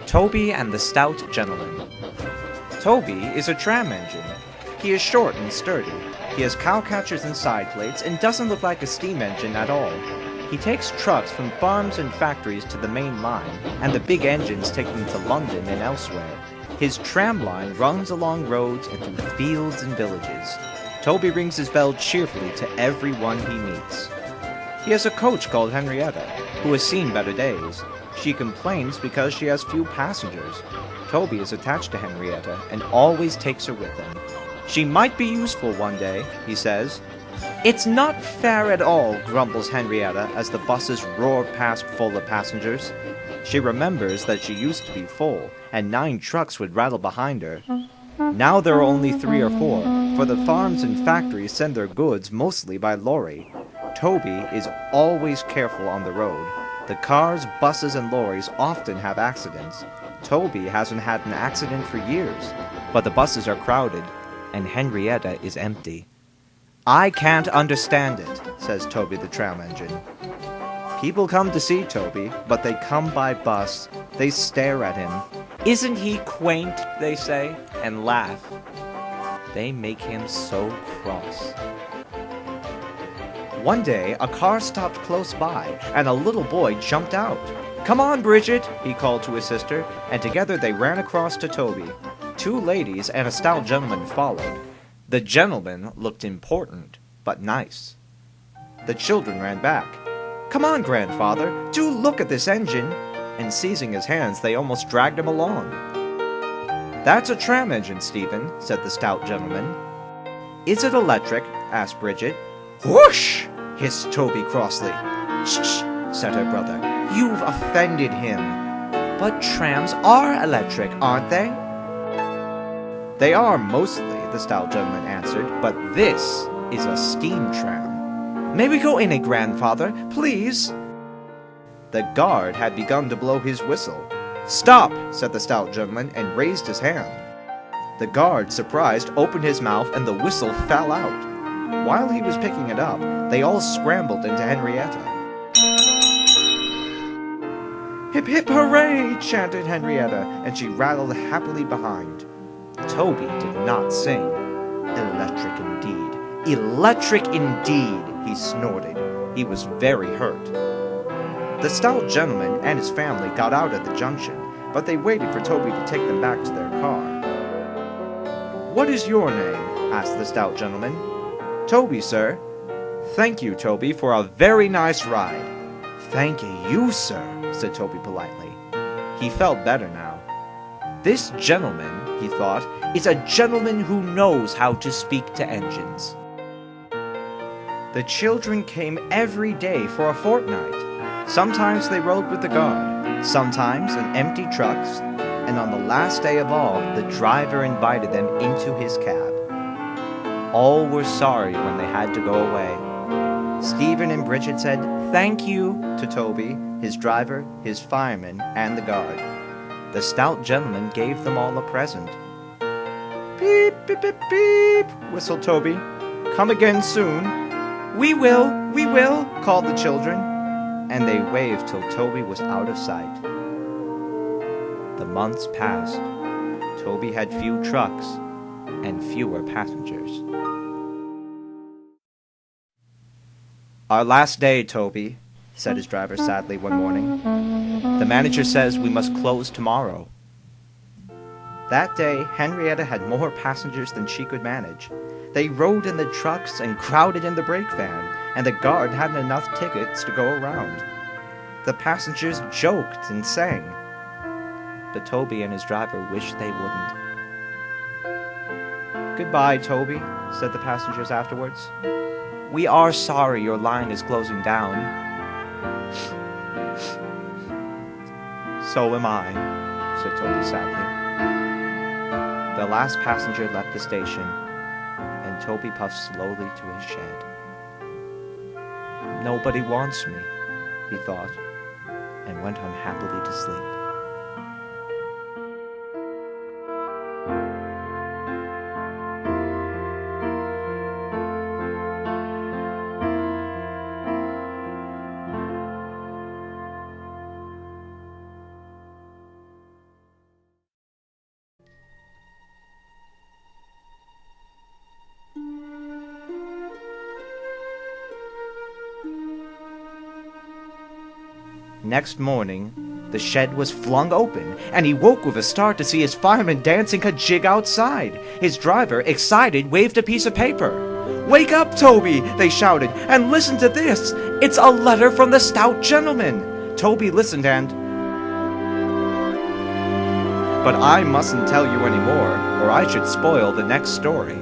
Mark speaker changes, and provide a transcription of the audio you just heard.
Speaker 1: Toby and the Stout Gentleman. Toby is a tram engine. He is short and sturdy. He has cowcatchers and side plates and doesn't look like a steam engine at all. He takes trucks from farms and factories to the main line, and the big engines take them to London and elsewhere. His tram line runs along roads and through fields and villages. Toby rings his bell cheerfully to everyone he meets. He has a coach called Henrietta, who has seen better days. She complains because she has few passengers. Toby is attached to Henrietta and always takes her with him. She might be useful one day, he says. It's not fair at all, grumbles Henrietta as the buses roar past full of passengers. She remembers that she used to be full, and 9 trucks would rattle behind her. Now there are only 3 or 4, for the farms and factories send their goods mostly by lorry. Toby is always careful on the road. The cars, buses, and lorries often have accidents. Toby hasn't had an accident for years, but the buses are crowded, and Henrietta is empty. I can't understand it, says Toby the tram engine. People come to see Toby, but they come by bus. They stare at him. Isn't he quaint, they say, and laugh. They make him so cross. One day, a car stopped close by, and a little boy jumped out. Come on, Bridget, he called to his sister, and together they ran across to Toby. 2 ladies and a stout gentleman followed. The gentleman looked important, but nice. The children ran back. Come on, grandfather, do look at this engine. And seizing his hands, they almost dragged him along. That's a tram engine, Stephen, said the stout gentleman. Is it electric? Asked Bridget. Whoosh! Hissed Toby crossly. Shh, said her brother. You've offended him. But trams are electric, aren't they? They are mostly, the stout gentleman answered, but this is a steam tram. May we go in it, grandfather, please? The guard had begun to blow his whistle. Stop, said the stout gentleman, and raised his hand. The guard, surprised, opened his mouth, and the whistle fell out. While he was picking it up, they all scrambled into Henrietta. Hip hip hooray, chanted Henrietta, and she rattled happily behind. Toby did not sing. Electric indeed. Electric indeed, he snorted. He was very hurt. The stout gentleman and his family got out at the junction, but they waited for Toby to take them back to their car. What is your name? Asked the stout gentleman. Toby, sir. Thank you, Toby, for a very nice ride. Thank you, sir, said Toby politely. He felt better now. This gentleman, he thought, is a gentleman who knows how to speak to engines. The children came every day for a fortnight. Sometimes they rode with the guard, sometimes in empty trucks, and on the last day of all, the driver invited them into his cab. All were sorry when they had to go away. Stephen and Bridget said thank you to Toby, his driver, his fireman, and the guard. The stout gentleman gave them all a present. Beep, beep, beep, beep, whistled Toby. Come again soon. We will, called the children, and they waved till Toby was out of sight. The months passed. Toby had few trucks and fewer passengers. Our last day, Toby, said his driver sadly one morning. The manager says we must close tomorrow. That day, Henrietta had more passengers than she could manage. They rode in the trucks and crowded in the brake van, and the guard hadn't enough tickets to go around. The passengers joked and sang, but Toby and his driver wished they wouldn't. Goodbye, Toby, said the passengers afterwards. We are sorry your line is closing down. So am I, said Toby sadly. The last passenger left the station, and Toby puffed slowly to his shed. Nobody wants me, he thought, and went unhappily to sleep. Next morning, the shed was flung open, and he woke with a start to see his fireman dancing a jig outside. His driver, excited, waved a piece of paper. "Wake up, Toby!" they shouted, "and listen to this! It's a letter from the stout gentleman!" Toby listened and... But I mustn't tell you any more, or I should spoil the next story.